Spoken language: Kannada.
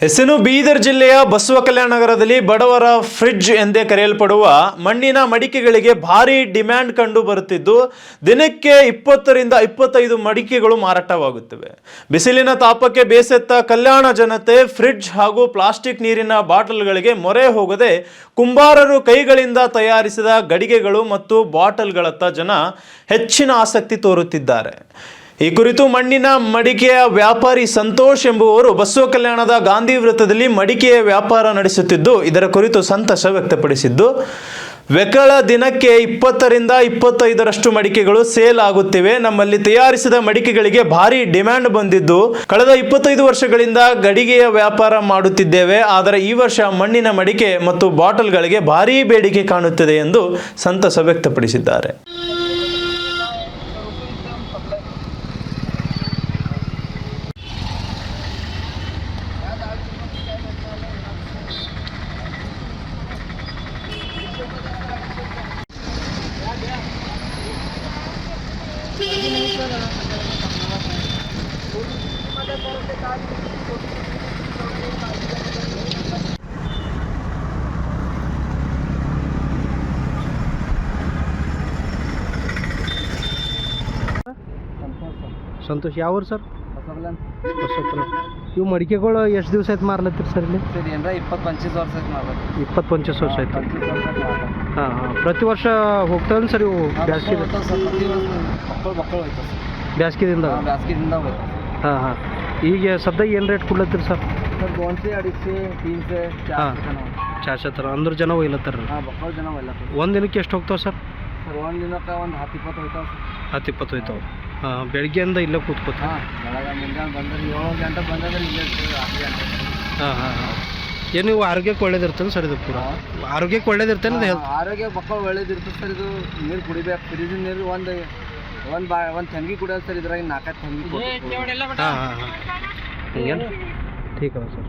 ಹೆಸರು ಬೀದರ್ ಜಿಲ್ಲೆಯ ಬಸವಕಲ್ಯಾಣ ನಗರದಲ್ಲಿ ಬಡವರ ಫ್ರಿಡ್ಜ್ ಎಂದೇ ಕರೆಯಲ್ಪಡುವ ಮಣ್ಣಿನ ಮಡಿಕೆಗಳಿಗೆ ಭಾರಿ ಡಿಮ್ಯಾಂಡ್ ಕಂಡು ಬರುತ್ತಿದ್ದು ದಿನಕ್ಕೆ 20 ರಿಂದ 25 ಮಡಿಕೆಗಳು ಮಾರಾಟವಾಗುತ್ತವೆ. ಬಿಸಿಲಿನ ತಾಪಕ್ಕೆ ಬೇಸತ್ತ ಕಲ್ಯಾಣ ಜನತೆ ಫ್ರಿಡ್ಜ್ ಹಾಗೂ ಪ್ಲಾಸ್ಟಿಕ್ ನೀರಿನ ಬಾಟಲ್ಗಳಿಗೆ ಮೊರೆ ಹೋಗದೆ ಕುಂಬಾರರು ಕೈಗಳಿಂದ ತಯಾರಿಸಿದ ಗಡಿಗೆಗಳು ಮತ್ತು ಬಾಟಲ್ಗಳತ್ತ ಜನ ಹೆಚ್ಚಿನ ಆಸಕ್ತಿ ತೋರುತ್ತಿದ್ದಾರೆ. ಈ ಕುರಿತು ಮಣ್ಣಿನ ಮಡಿಕೆಯ ವ್ಯಾಪಾರಿ ಸಂತೋಷ್ ಎಂಬುವರು ಬಸವಕಲ್ಯಾಣದ ಗಾಂಧಿ ವೃತ್ತದಲ್ಲಿ ಮಡಿಕೆಯ ವ್ಯಾಪಾರ ನಡೆಸುತ್ತಿದ್ದು ಇದರ ಕುರಿತು ಸಂತಸ ವ್ಯಕ್ತಪಡಿಸಿದ್ದು, ವೆಕಳ ದಿನಕ್ಕೆ 20 ರಿಂದ 25ರಷ್ಟು ಮಡಿಕೆಗಳು ಸೇಲ್ ಆಗುತ್ತಿವೆ. ನಮ್ಮಲ್ಲಿ ತಯಾರಿಸಿದ ಮಡಿಕೆಗಳಿಗೆ ಭಾರಿ ಡಿಮ್ಯಾಂಡ್ ಬಂದಿದ್ದು ಕಳೆದ 25 ವರ್ಷಗಳಿಂದ ಗಡಿಗೆಯ ವ್ಯಾಪಾರ ಮಾಡುತ್ತಿದ್ದೇವೆ. ಆದರೆ ಈ ವರ್ಷ ಮಣ್ಣಿನ ಮಡಿಕೆ ಮತ್ತು ಬಾಟಲ್ಗಳಿಗೆ ಭಾರಿ ಬೇಡಿಕೆ ಕಾಣುತ್ತಿದೆ ಎಂದು ಸಂತಸ ವ್ಯಕ್ತಪಡಿಸಿದ್ದಾರೆ. ಸಂತೋಷ್ ಯಾವ ಸರ್? ಬಸವಕಲ್ಯಾಣ. ಇವು ಮಡಿಕೆಗಳು ಎಷ್ಟು ದಿವಸ ಆಯ್ತು ಮಾರ್ಲತ್ತೀರಿ ಸರ್ ಇಲ್ಲಿ? ಸರಿ ಅಂದ್ರೆ 20-25 ವರ್ಷ ಆಯ್ತು ಮಾರ್ಲತ್ತೀವಿ. 20-25 ವರ್ಷ ಆಯ್ತು. ಹಾಂ ಹಾಂ. ಪ್ರತಿ ವರ್ಷ ಹೋಗ್ತಾವೆ ಸರ್ ಇವು? ಬ್ಯಾಸ್ಗೆ ಬ್ಯಾಸ್ಗೆದಿಂದ ಬ್ಯಾಸ್ಗೆದಿಂದ ಹಾಂ ಹಾಂ. ಈಗ ಸದ್ಯ ಏನು ರೇಟ್ ಕೊಡ್ಲತ್ತೀರಿ ಸರ್? 200, 250, 300, 400 ಥರ ಅಂದ್ರೆ ಜನ ಒಯ್ಲತ್ತಾರ? ಹಾಂ, ಬಕ್ಕಳ ಜನ ಒಯ್ಲತ್ತಾರ. ಒಂದು ದಿನಕ್ಕೆ ಎಷ್ಟು ಹೋಗ್ತಾವೆ ಸರ್? ಸರ್ ಒಂದು ದಿನಕ್ಕೆ ಒಂದು 10-20 ಹೋಯ್ತಾವೆ ಸರ್. 10-20 ಹೋಯ್ತಾವೆ. ಹಾಂ, ಬೆಳಗ್ಗೆಯಿಂದ ಇಲ್ಲೇ ಕೂತ್ಕೋತ? ಹಾಂ, ಬೆಳಗ್ಗೆ ಮುಂಜಾನೆ ಬಂದ್ರೆ 7 ಗಂಟೆ ಬಂದ್ರೆ ಇಲ್ಲೇ ಇರ್ತೀವಿ 10 ಗಂಟೆ. ಹಾಂ ಹಾಂ ಹಾಂ. ಏನು ನೀವು ಆರೋಗ್ಯಕ್ಕೆ ಒಳ್ಳೇದಿರ್ತೇನೆ ಸರ್ ಇದು? ಪೂರ ಆರೋಗ್ಯಕ್ಕೆ ಒಳ್ಳೇದಿರ್ತೇನೆ ಇದು? ಆರೋಗ್ಯ ಬಕ್ಕಳ ಒಳ್ಳೇದಿರ್ತದೆ ಸರ್. ಇದು ನೀರು ಕುಡಿಬೇಕು, ಫ್ರಿಜ್ಜಿನ ನೀರು ಒಂದು ತಂಗಿ ಕುಡಿಯೋದು ಸರ್. ಇದ್ರಾಗ 4 ತಂಗಿ. ಹಾಂ ಹಾಂ ಹಾಂ. ठीक है सर.